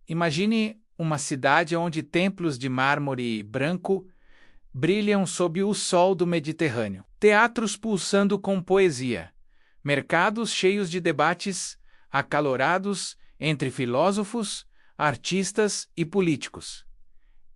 Imagine uma cidade onde templos de mármore branco brilham sob o sol do Mediterrâneo, teatros pulsando com poesia, mercados cheios de debates acalorados entre filósofos, artistas e políticos.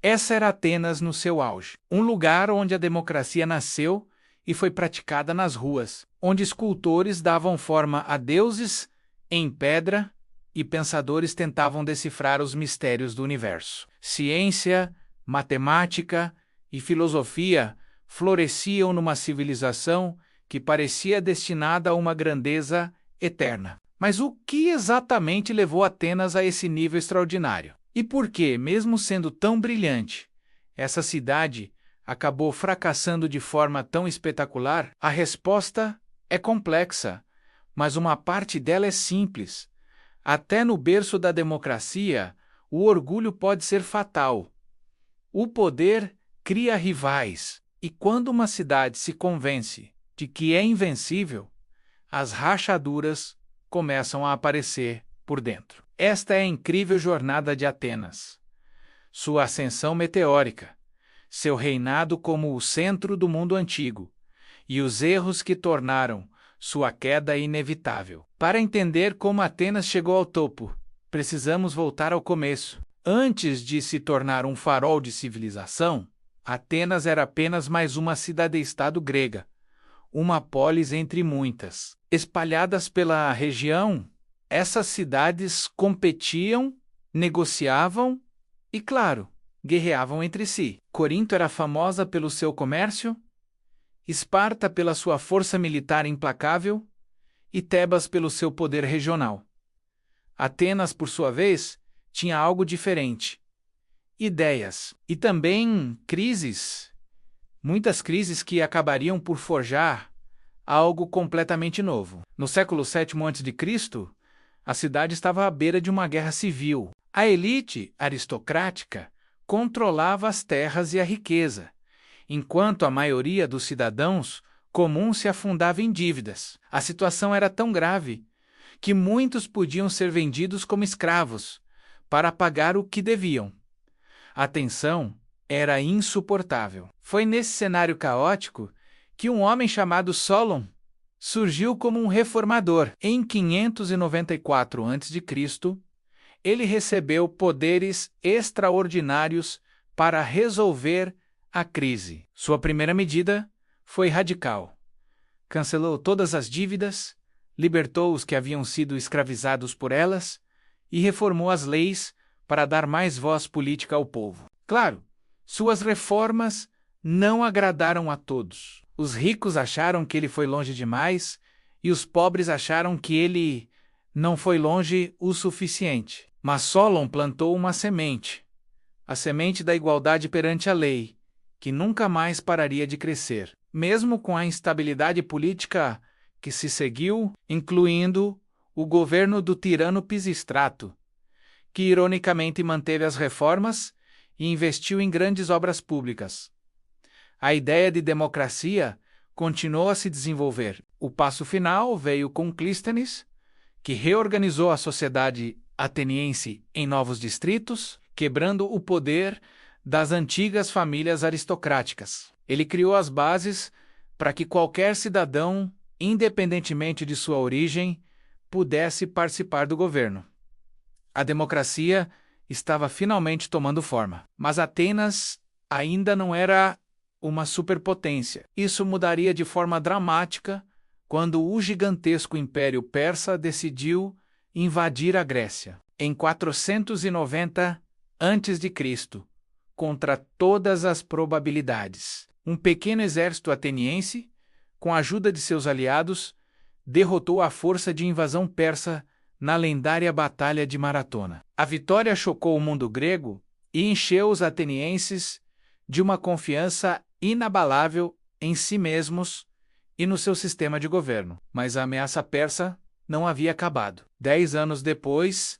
Essa era Atenas no seu auge, um lugar onde a democracia nasceu e foi praticada nas ruas, onde escultores davam forma a deuses em pedra e pensadores tentavam decifrar os mistérios do universo. Ciência, matemática e filosofia floresciam numa civilização que parecia destinada a uma grandeza eterna. Mas o que exatamente levou Atenas a esse nível extraordinário? E por que, mesmo sendo tão brilhante, essa cidade acabou fracassando de forma tão espetacular? A resposta é complexa, mas uma parte dela é simples. Até no berço da democracia, o orgulho pode ser fatal. O poder cria rivais, e quando uma cidade se convence de que é invencível, as rachaduras começam a aparecer por dentro. Esta é a incrível jornada de Atenas. Sua ascensão meteórica, seu reinado como o centro do mundo antigo, e os erros que tornaram sua queda inevitável. Para entender como Atenas chegou ao topo, precisamos voltar ao começo. Antes de se tornar um farol de civilização, Atenas era apenas mais uma cidade-estado grega, uma polis entre muitas. Espalhadas pela região, essas cidades competiam, negociavam e, claro, guerreavam entre si. Corinto era famosa pelo seu comércio, Esparta pela sua força militar implacável e Tebas pelo seu poder regional. Atenas, por sua vez, tinha algo diferente: ideias e também crises. Muitas crises que acabariam por forjar algo completamente novo. No século VII a.C., a cidade estava à beira de uma guerra civil. A elite aristocrática controlava as terras e a riqueza, enquanto a maioria dos cidadãos comuns se afundava em dívidas. A situação era tão grave que muitos podiam ser vendidos como escravos para pagar o que deviam. A tensão era insuportável. Foi nesse cenário caótico que um homem chamado Solon surgiu como um reformador. Em 594 a.C., ele recebeu poderes extraordinários para resolver a crise. Sua primeira medida foi radical. Cancelou todas as dívidas, libertou os que haviam sido escravizados por elas e reformou as leis para dar mais voz política ao povo. Claro, suas reformas não agradaram a todos. Os ricos acharam que ele foi longe demais e os pobres acharam que ele não foi longe o suficiente. Mas Solon plantou uma semente, a semente da igualdade perante a lei, que nunca mais pararia de crescer, mesmo com a instabilidade política que se seguiu, incluindo o governo do tirano Pisístrato, que ironicamente manteve as reformas e investiu em grandes obras públicas. A ideia de democracia continuou a se desenvolver. O passo final veio com Clístenes, que reorganizou a sociedade ateniense em novos distritos, quebrando o poder das antigas famílias aristocráticas. Ele criou as bases para que qualquer cidadão, independentemente de sua origem, pudesse participar do governo. A democracia estava finalmente tomando forma. Mas Atenas ainda não era uma superpotência. Isso mudaria de forma dramática quando o gigantesco Império Persa decidiu invadir a Grécia. Em 490 a.C., contra todas as probabilidades, um pequeno exército ateniense, com a ajuda de seus aliados, derrotou a força de invasão persa na lendária Batalha de Maratona. A vitória chocou o mundo grego e encheu os atenienses de uma confiança inabalável em si mesmos e no seu sistema de governo. Mas a ameaça persa não havia acabado. 10 anos depois,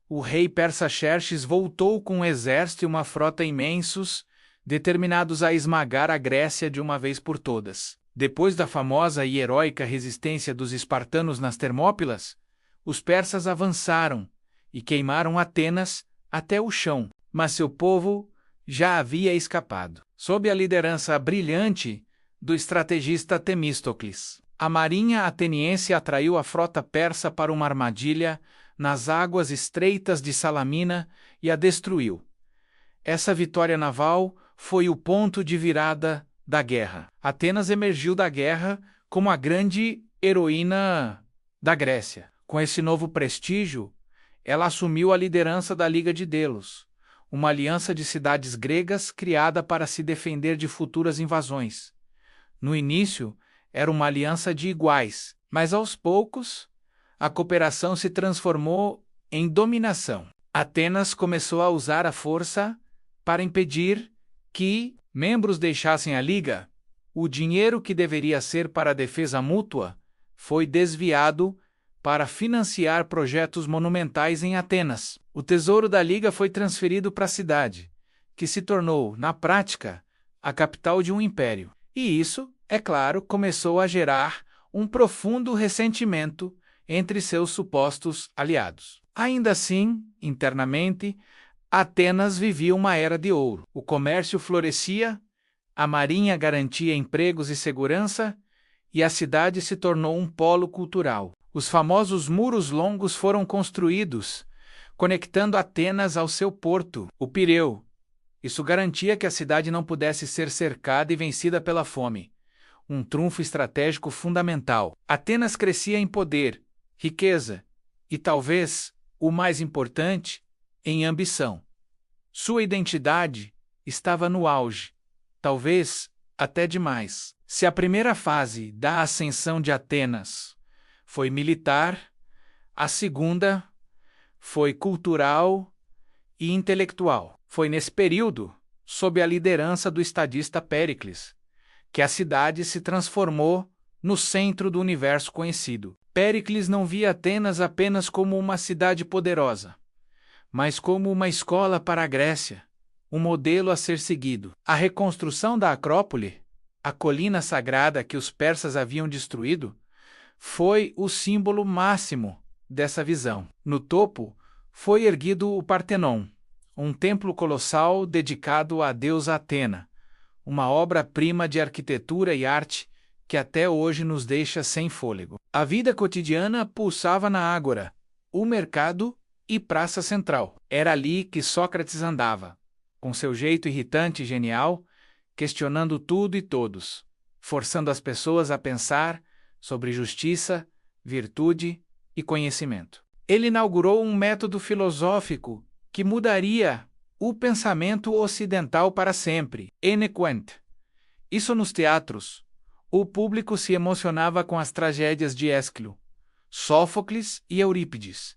o rei persa Xerxes voltou com um exército e uma frota imensos, determinados a esmagar a Grécia de uma vez por todas. Depois da famosa e heróica resistência dos espartanos nas Termópilas, os persas avançaram e queimaram Atenas até o chão, mas seu povo já havia escapado. Sob a liderança brilhante do estrategista Temístocles, a marinha ateniense atraiu a frota persa para uma armadilha nas águas estreitas de Salamina e a destruiu. Essa vitória naval foi o ponto de virada da guerra. Atenas emergiu da guerra como a grande heroína da Grécia. Com esse novo prestígio, ela assumiu a liderança da Liga de Delos, uma aliança de cidades gregas criada para se defender de futuras invasões. No início, era uma aliança de iguais, mas aos poucos, a cooperação se transformou em dominação. Atenas começou a usar a força para impedir que membros deixassem a Liga. O dinheiro que deveria ser para a defesa mútua foi desviado para financiar projetos monumentais em Atenas. O tesouro da Liga foi transferido para a cidade, que se tornou, na prática, a capital de um império. E isso, é claro, começou a gerar um profundo ressentimento entre seus supostos aliados. Ainda assim, internamente, Atenas vivia uma era de ouro. O comércio florescia, a marinha garantia empregos e segurança, e a cidade se tornou um polo cultural. Os famosos muros longos foram construídos, conectando Atenas ao seu porto, o Pireu. Isso garantia que a cidade não pudesse ser cercada e vencida pela fome. Um trunfo estratégico fundamental. Atenas crescia em poder, riqueza e, talvez, o mais importante, em ambição. Sua identidade estava no auge, talvez até demais. Se a primeira fase da ascensão de Atenas foi militar, a segunda foi cultural e intelectual. Foi nesse período, sob a liderança do estadista Péricles, que a cidade se transformou no centro do universo conhecido. Péricles não via Atenas apenas como uma cidade poderosa, mas como uma escola para a Grécia, um modelo a ser seguido. A reconstrução da Acrópole, a colina sagrada que os persas haviam destruído, foi o símbolo máximo dessa visão. No topo, foi erguido o Partenon, um templo colossal dedicado à deusa Atena, uma obra-prima de arquitetura e arte que até hoje nos deixa sem fôlego. A vida cotidiana pulsava na Ágora, o mercado e praça central. Era ali que Sócrates andava, com seu jeito irritante e genial, questionando tudo e todos, forçando as pessoas a pensar sobre justiça, virtude e conhecimento. Ele inaugurou um método filosófico que mudaria o pensamento ocidental para sempre. Enequent. Isso nos teatros. O público se emocionava com as tragédias de Ésquilo, Sófocles e Eurípides,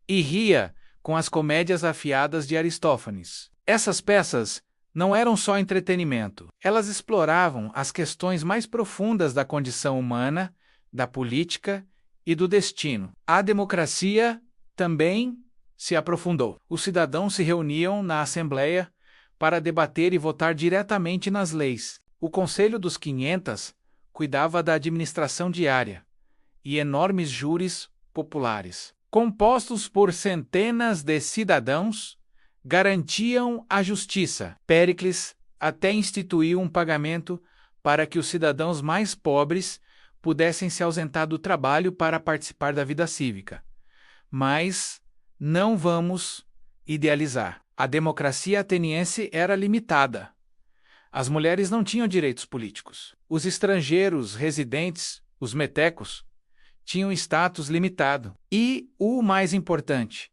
e ria com as comédias afiadas de Aristófanes. Essas peças não eram só entretenimento, elas exploravam as questões mais profundas da condição humana, da política e do destino. A democracia também se aprofundou. Os cidadãos se reuniam na Assembleia para debater e votar diretamente nas leis. O Conselho dos 500 cuidava da administração diária e enormes júris populares, compostos por centenas de cidadãos, garantiam a justiça. Péricles até instituiu um pagamento para que os cidadãos mais pobres pudessem se ausentar do trabalho para participar da vida cívica. Mas não vamos idealizar. A democracia ateniense era limitada. As mulheres não tinham direitos políticos. Os estrangeiros residentes, os metecos, tinham status limitado. E, o mais importante,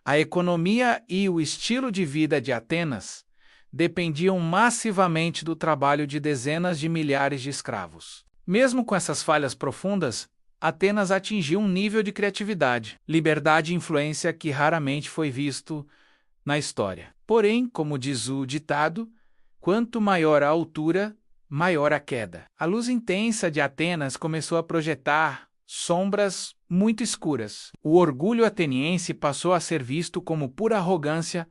a economia e o estilo de vida de Atenas dependiam massivamente do trabalho de dezenas de milhares de escravos. Mesmo com essas falhas profundas, Atenas atingiu um nível de criatividade, liberdade e influência que raramente foi visto na história. Porém, como diz o ditado, quanto maior a altura, maior a queda. A luz intensa de Atenas começou a projetar sombras muito escuras. O orgulho ateniense passou a ser visto como pura arrogância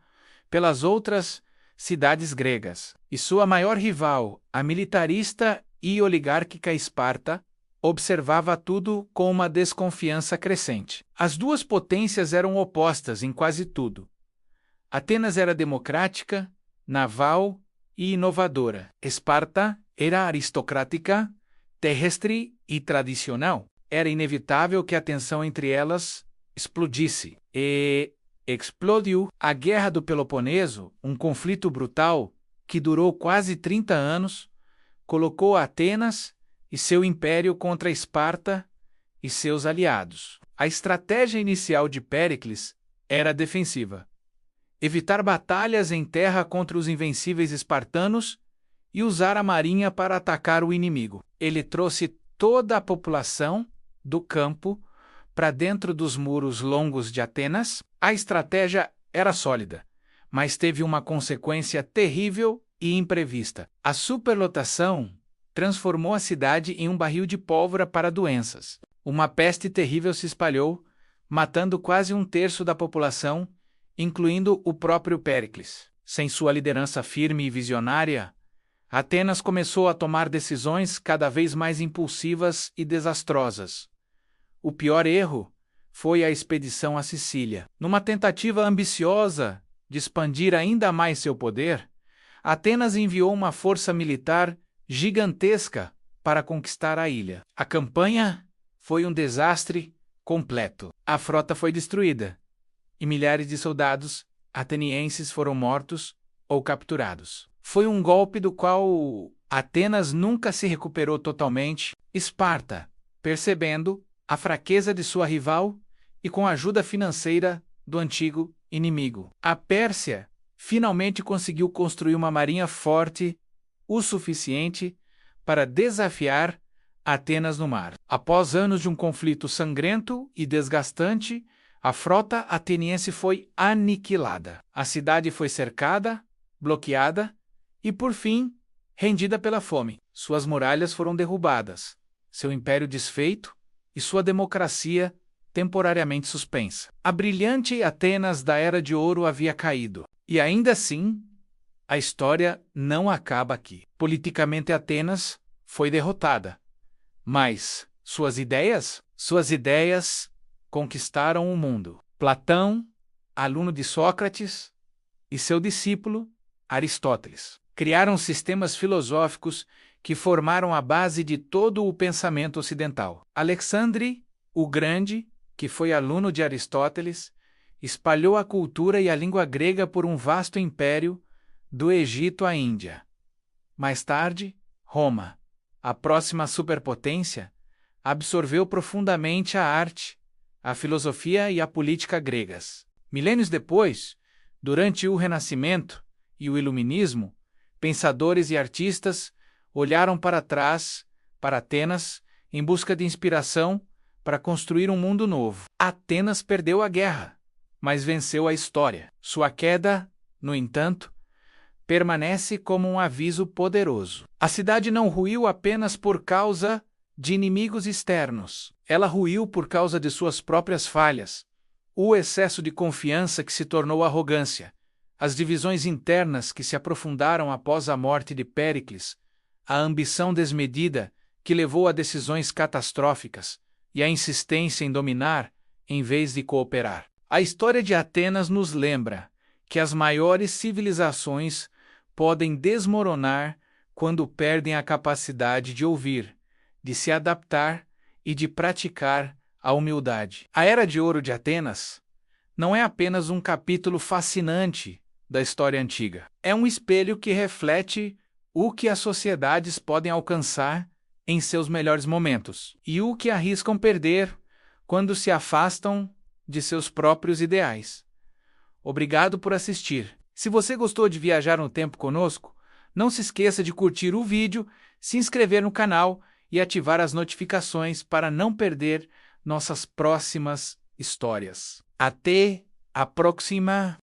pelas outras cidades gregas. E sua maior rival, a militarista e oligárquica Esparta, observava tudo com uma desconfiança crescente. As duas potências eram opostas em quase tudo. Atenas era democrática, naval e inovadora. Esparta era aristocrática, terrestre e tradicional. Era inevitável que a tensão entre elas explodisse. E explodiu. A Guerra do Peloponeso, um conflito brutal que durou quase 30 anos, colocou Atenas e seu império contra Esparta e seus aliados. A estratégia inicial de Péricles era defensiva. Evitar batalhas em terra contra os invencíveis espartanos e usar a marinha para atacar o inimigo. Ele trouxe toda a população do campo para dentro dos muros longos de Atenas. A estratégia era sólida, mas teve uma consequência terrível e imprevista. A superlotação transformou a cidade em um barril de pólvora para doenças. Uma peste terrível se espalhou, matando quase um terço da população, incluindo o próprio Péricles. Sem sua liderança firme e visionária, Atenas começou a tomar decisões cada vez mais impulsivas e desastrosas. O pior erro foi a expedição à Sicília. Numa tentativa ambiciosa de expandir ainda mais seu poder, Atenas enviou uma força militar gigantesca para conquistar a ilha. A campanha foi um desastre completo. A frota foi destruída e milhares de soldados atenienses foram mortos ou capturados. Foi um golpe do qual Atenas nunca se recuperou totalmente. Esparta, percebendo a fraqueza de sua rival e com a ajuda financeira do antigo inimigo, a Pérsia finalmente conseguiu construir uma marinha forte o suficiente para desafiar Atenas no mar. Após anos de um conflito sangrento e desgastante, a frota ateniense foi aniquilada. A cidade foi cercada, bloqueada e, por fim, rendida pela fome. Suas muralhas foram derrubadas, seu império desfeito e sua democracia temporariamente suspensa. A brilhante Atenas da Era de Ouro havia caído. E ainda assim, a história não acaba aqui. Politicamente, Atenas foi derrotada. Mas suas ideias conquistaram o mundo. Platão, aluno de Sócrates, e seu discípulo, Aristóteles, criaram sistemas filosóficos que formaram a base de todo o pensamento ocidental. Alexandre o Grande, que foi aluno de Aristóteles, espalhou a cultura e a língua grega por um vasto império, do Egito à Índia. Mais tarde, Roma, a próxima superpotência, absorveu profundamente a arte, a filosofia e a política gregas. Milênios depois, durante o Renascimento e o Iluminismo, pensadores e artistas olharam para trás, para Atenas, em busca de inspiração para construir um mundo novo. Atenas perdeu a guerra, mas venceu a história. Sua queda, no entanto, permanece como um aviso poderoso. A cidade não ruiu apenas por causa de inimigos externos. Ela ruiu por causa de suas próprias falhas, o excesso de confiança que se tornou arrogância, as divisões internas que se aprofundaram após a morte de Péricles, a ambição desmedida que levou a decisões catastróficas e a insistência em dominar em vez de cooperar. A história de Atenas nos lembra que as maiores civilizações podem desmoronar quando perdem a capacidade de ouvir, de se adaptar e de praticar a humildade. A Era de Ouro de Atenas não é apenas um capítulo fascinante da história antiga. É um espelho que reflete o que as sociedades podem alcançar em seus melhores momentos e o que arriscam perder quando se afastam de seus próprios ideais. Obrigado por assistir. Se você gostou de viajar no tempo conosco, não se esqueça de curtir o vídeo, se inscrever no canal e ativar as notificações para não perder nossas próximas histórias. Até a próxima!